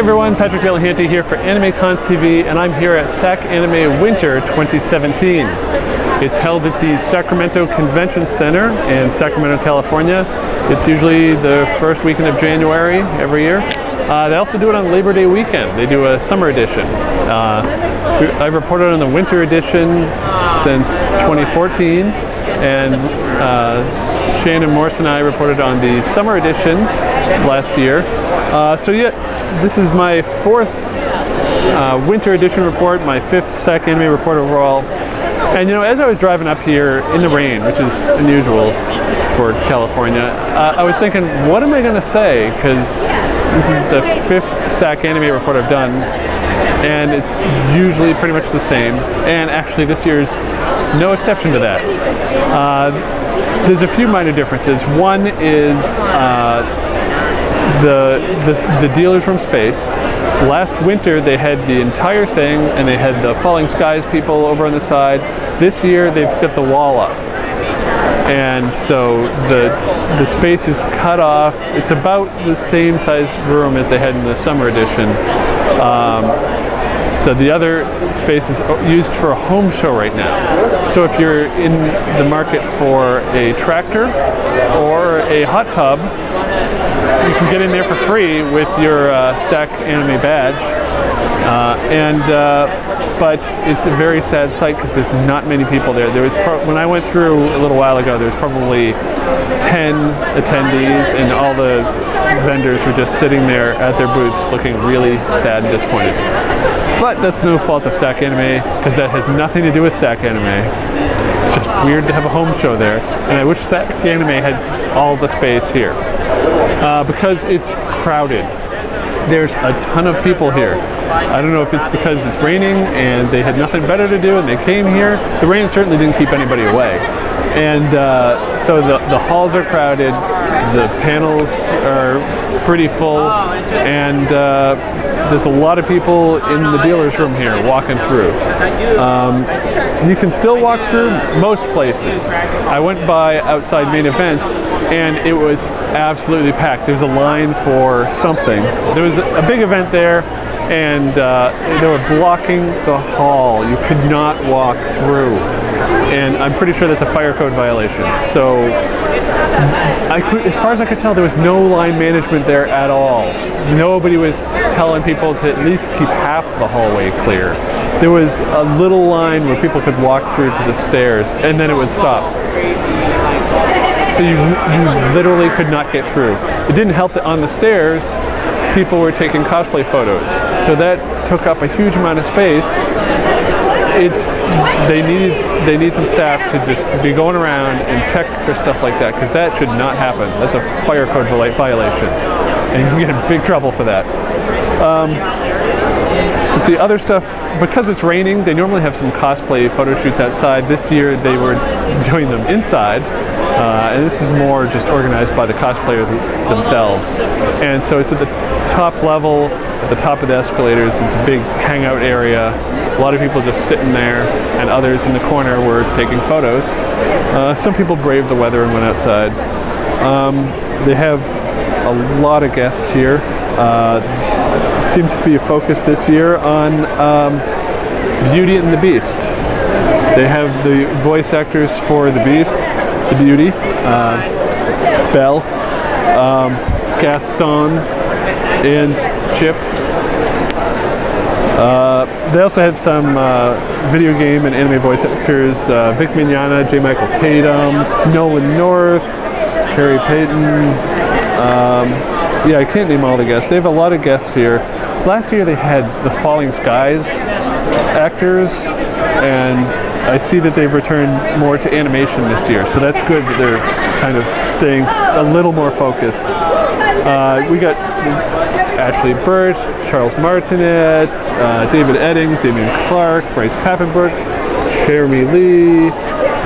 everyone, Patrick Delahanty here for AnimeCons TV, and I'm here at Sac-Anime Winter 2017. It's held at the Sacramento Convention Center in Sacramento, California. It's usually the first weekend of January every year. They also do it on Labor Day weekend. They do a summer edition. I've reported on the winter edition since 2014, and Shane and Morris and I reported on the summer edition last year. So yeah, this is my fourth winter edition report, my fifth Sac-Anime report overall. And you know, as I was driving up here in the rain, which is unusual for California, I was thinking, what am I going to say? Because this is the fifth Sac-Anime report I've done, and it's usually pretty much the same. And actually, this year's no exception to that. There's a few minor differences. One is the dealers from space. Last winter they had the entire thing, and they had the Falling Skies people over on the side. This year they've got the wall up, and so the space is cut off. It's about the same size room as they had in the summer edition. So the other space is used for a home show right now. So if you're in the market for a tractor or a hot tub, you can get in there for free with your Sac-Anime badge. But it's a very sad sight because there's not many people there. There was when I went through a little while ago, there was probably 10 attendees, and all the vendors were just sitting there at their booths looking really sad and disappointed. But that's no fault of Sac-Anime, because that has nothing to do with Sac-Anime. It's just weird to have a home show there, and I wish Sac-Anime had all the space here. Because it's crowded. There's a ton of people here. I don't know if it's because it's raining and they had nothing better to do and they came here. The rain certainly didn't keep anybody away. And so the halls are crowded, the panels are pretty full, and there's a lot of people in the dealer's room here walking through. You can still walk through most places. I went by outside main events and it was absolutely packed. There's a line for something. There was a big event there, and they were blocking the hall. You could not walk through. And I'm pretty sure that's a fire code violation. So, as far as I could tell, there was no line management there at all. Nobody was telling people to at least keep half the hallway clear. There was a little line where people could walk through to the stairs, and then it would stop. So you literally could not get through. It didn't help that on the stairs, people were taking cosplay photos. So that took up a huge amount of space. They need some staff to just be going around and check for stuff like that, because that should not happen. That's a fire code violation, and you can get in big trouble for that. Let's see, other stuff, because it's raining, they normally have some cosplay photo shoots outside. This year they were doing them inside, and this is more just organized by the cosplayers themselves. And so it's at the top level, at the top of the escalators. It's a big hangout area. A lot of people just sitting there, and others in the corner were taking photos. Some people braved the weather and went outside. They have a lot of guests here. Seems to be a focus this year on Beauty and the Beast. They have the voice actors for the Beast, the Beauty, Belle, Gaston, and Chip. They also have some video game and anime voice actors, Vic Mignogna, J. Michael Tatum, Nolan North, Carrie Payton. Yeah, I can't name all the guests. They have a lot of guests here. Last year they had the Falling Skies actors, and I see that they've returned more to animation this year, so that's good that they're kind of staying a little more focused. We got Ashley Birch, Charles Martinet, David Eddings, Damian Clark, Bryce Papenburg, Jeremy Lee,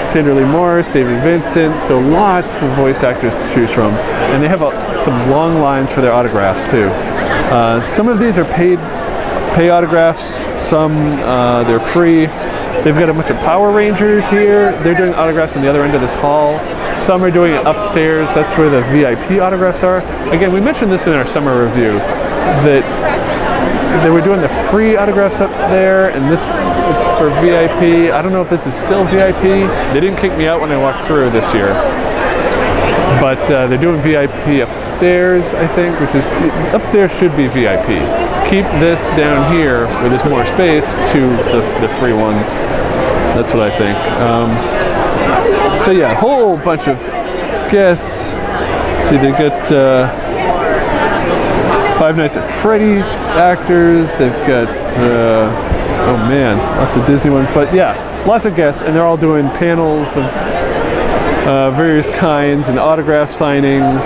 Sandra Lee Morris, David Vincent, so lots of voice actors to choose from. And they have some long lines for their autographs too. Some of these are pay autographs, some they're free. They've got a bunch of Power Rangers here. They're doing autographs on the other end of this hall. Some are doing it upstairs. That's where the VIP autographs are. Again, we mentioned this in our summer review, that they were doing the free autographs up there, and this was for VIP. I don't know if this is still VIP. They didn't kick me out when I walked through this year. But they're doing VIP upstairs, I think, which is, upstairs should be VIP. Keep this down here where there's more space to the free ones. That's what I think. So yeah, a whole bunch of guests. See, they got Five Nights at Freddy actors. They've got, oh man, lots of Disney ones. But yeah, lots of guests, and they're all doing panels of various kinds and autograph signings,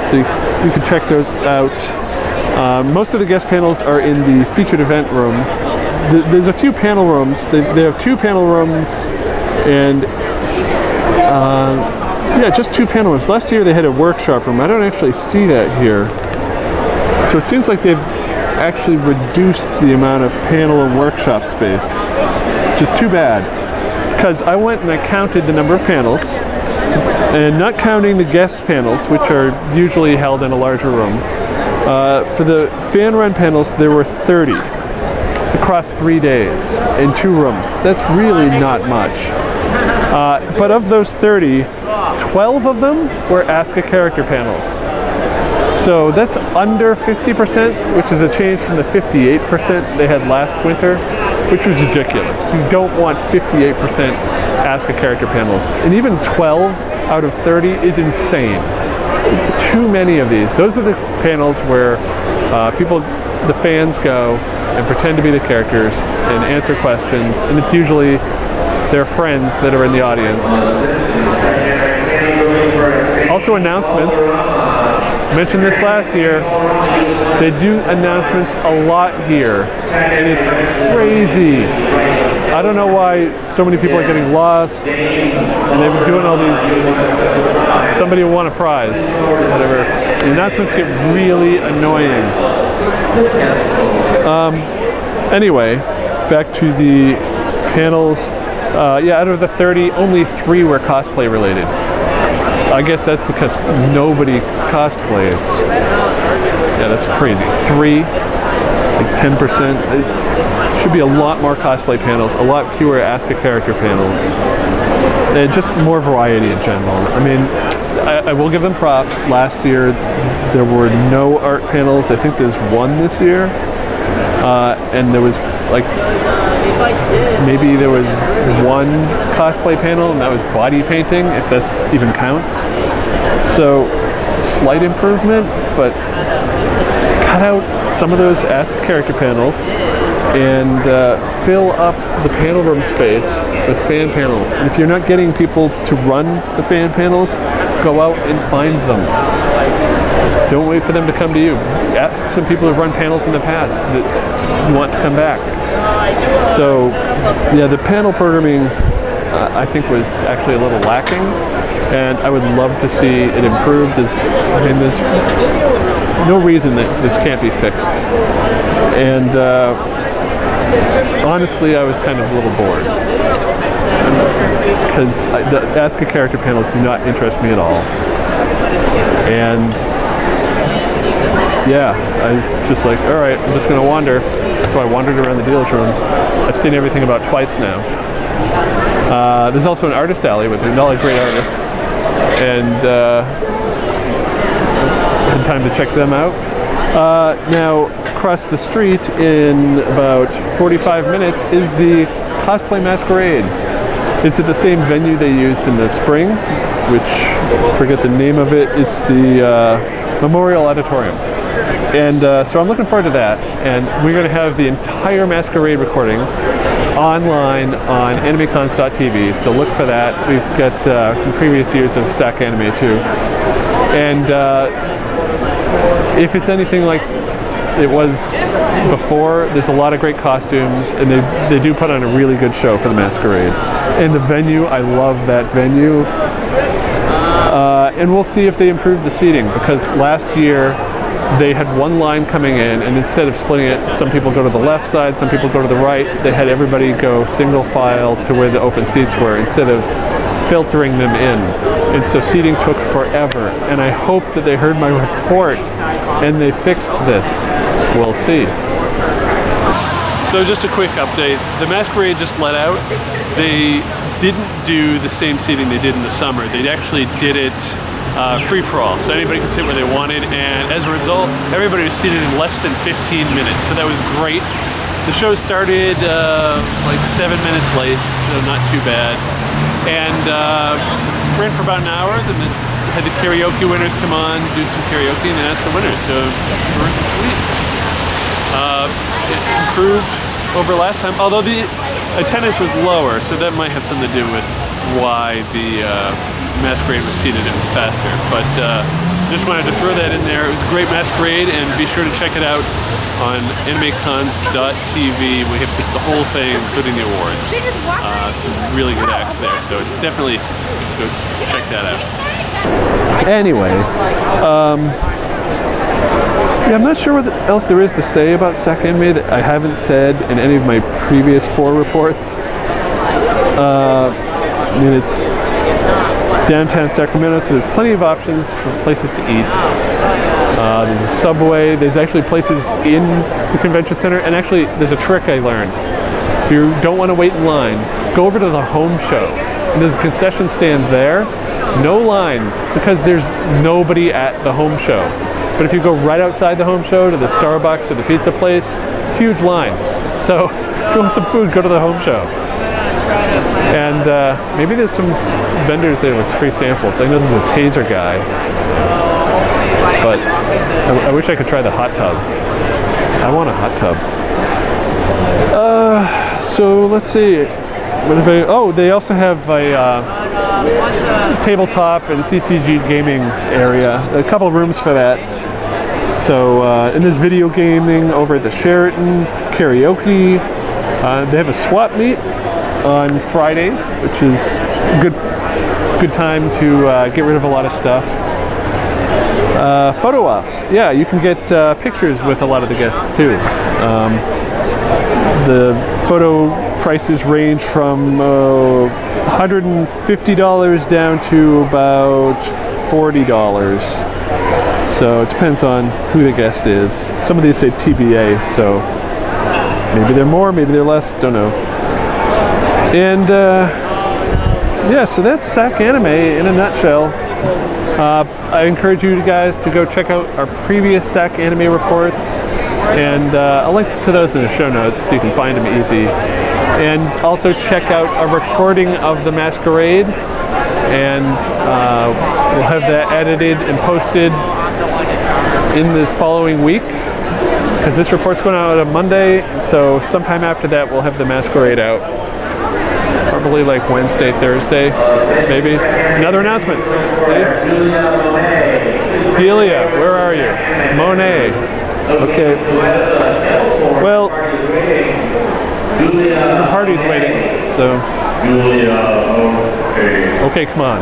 so you can check those out. Most of the guest panels are in the featured event room. There's a few panel rooms. They have 2 panel rooms, and yeah, just 2 panel rooms. Last year they had a workshop room. I don't actually see that here. So it seems like they've actually reduced the amount of panel and workshop space, which is too bad. Because I went and I counted the number of panels, and not counting the guest panels, which are usually held in a larger room. For the fan run panels, there were 30 across 3 days in 2 rooms. That's really not much. But of those 30, 12 of them were Ask a Character panels. So that's under 50%, which is a change from the 58% they had last winter, which was ridiculous. You don't want 58% Ask a Character panels. And even 12 out of 30 is insane. Too many of these. Those are the panels where the fans go and pretend to be the characters and answer questions, and it's usually their friends that are in the audience. Also announcements. I mentioned this last year. They do announcements a lot here, and it's crazy. I don't know why so many people are getting lost, and they've been doing all these, somebody will want a prize, whatever. The announcements get really annoying. Anyway, back to the panels. Yeah, out of the 30, only 3 were cosplay related. I guess that's because nobody cosplays. Yeah, that's crazy. 3, like 10%. It should be a lot more cosplay panels, a lot fewer Ask a Character panels, and just more variety in general. I mean, I will give them props. Last year, there were no art panels. I think there's 1 this year, and there was like maybe there was 1 cosplay panel, and that was body painting, if that even counts. So slight improvement, but cut out some of those Ask a Character panels and fill up the panel room space with fan panels. And if you're not getting people to run the fan panels, go out and find them. Don't wait for them to come to you. Ask some people who've run panels in the past that you want to come back. So, yeah, the panel programming I think was actually a little lacking, and I would love to see it improved. There's no reason that this can't be fixed. And honestly, I was kind of a little bored, because the Ask a Character panels do not interest me at all. And yeah, I was just like, all right, I'm just going to wander. So I wandered around the dealer's room. I've seen everything about twice now. There's also an artist alley with a lot of great artists, and had time to check them out. Now, across the street in about 45 minutes is the Cosplay Masquerade. It's at the same venue they used in the spring, which I forget the name of it. It's the Memorial Auditorium. And so I'm looking forward to that, and we're going to have the entire Masquerade recording online on AnimeCons.tv, so look for that. We've got some previous years of Sac-Anime too. And if it's anything like it was before, there's a lot of great costumes, and they do put on a really good show for the Masquerade. And the venue, I love that venue. And we'll see if they improve the seating, because last year they had 1 line coming in, and instead of splitting it, some people go to the left side, some people go to the right, they had everybody go single file to where the open seats were instead of filtering them in. And so seating took forever, and I hope that they heard my report and they fixed this. We'll see. So just a quick update. The Masquerade just let out. They didn't do the same seating they did in the summer. They actually did it free-for-all, so anybody could sit where they wanted, and as a result, everybody was seated in less than 15 minutes, so that was great. The show started like 7 minutes late, so not too bad, and ran for about an hour. Then had the karaoke winners come on, do some karaoke, and ask the winners, so short and sweet. It improved over last time, although the attendance was lower, so that might have something to do with why the Masquerade was seated in faster. But just wanted to throw that in there. It was a great Masquerade, and be sure to check it out on AnimeCons.tv. We have the whole thing, including the awards. Some really good acts there, so definitely go check that out. Anyway, yeah, I'm not sure what else there is to say about Sac-Anime that I haven't said in any of my previous 4 reports. I mean, it's downtown Sacramento, so there's plenty of options for places to eat. There's a Subway. There's actually places in the convention center, and actually, there's a trick I learned. If you don't want to wait in line, go over to the home show. And there's a concession stand there. No lines, because there's nobody at the home show. But if you go right outside the home show to the Starbucks or the pizza place, huge line. So if you want some food, go to the home show. And maybe there's some vendors there with free samples. I know there's a taser guy. But I wish I could try the hot tubs. I want a hot tub. So let's see. Oh, they also have a tabletop and CCG gaming area. A couple of rooms for that. So, and there's video gaming over at the Sheraton, karaoke. They have a swap meet on Friday, which is a good time to get rid of a lot of stuff. Photo ops. Yeah, you can get pictures with a lot of the guests too. The photo prices range from $150 down to about $40. So it depends on who the guest is. Some of these say TBA, so maybe they're more, maybe they're less, don't know. And yeah, so that's Sac-Anime in a nutshell. I encourage you guys to go check out our previous Sac-Anime reports, and I'll link to those in the show notes so you can find them easy. And also check out a recording of the Masquerade, and we'll have that edited and posted in the following week, because this report's going out on Monday, so sometime after that we'll have the Masquerade out. Probably like Wednesday, Thursday, maybe. Another announcement. Delia, where are you? Monet. Okay. Well, the party's waiting, so. Okay, come on.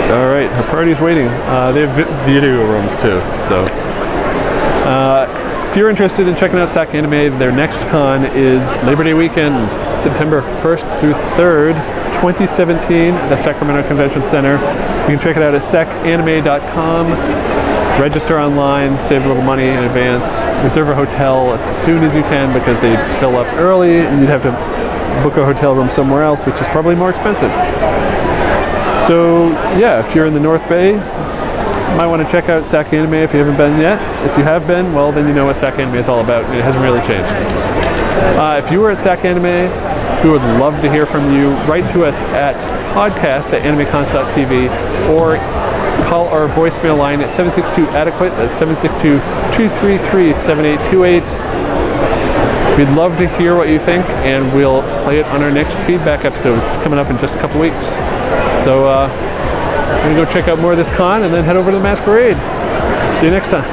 All right, her party's waiting. They have video rooms too, so. If you're interested in checking out Sac-Anime, their next con is Labor Day weekend, September 1st through 3rd, 2017, at the Sacramento Convention Center. You can check it out at SacAnime.com. Register online, save a little money in advance, reserve a hotel as soon as you can because they fill up early and you'd have to book a hotel room somewhere else, which is probably more expensive. So yeah, if you're in the North Bay, you might want to check out Sac-Anime if you haven't been yet. If you have been, well, then you know what Sac-Anime is all about, and it hasn't really changed. If you were at Sac-Anime, we would love to hear from you. Write to us at podcast@animecons.tv or call our voicemail line at 762-ADEQUATE. That's 762-233-7828. We'd love to hear what you think, and we'll play it on our next feedback episode. It's coming up in just a couple weeks. So, I'm going to go check out more of this con and then head over to the Masquerade. See you next time.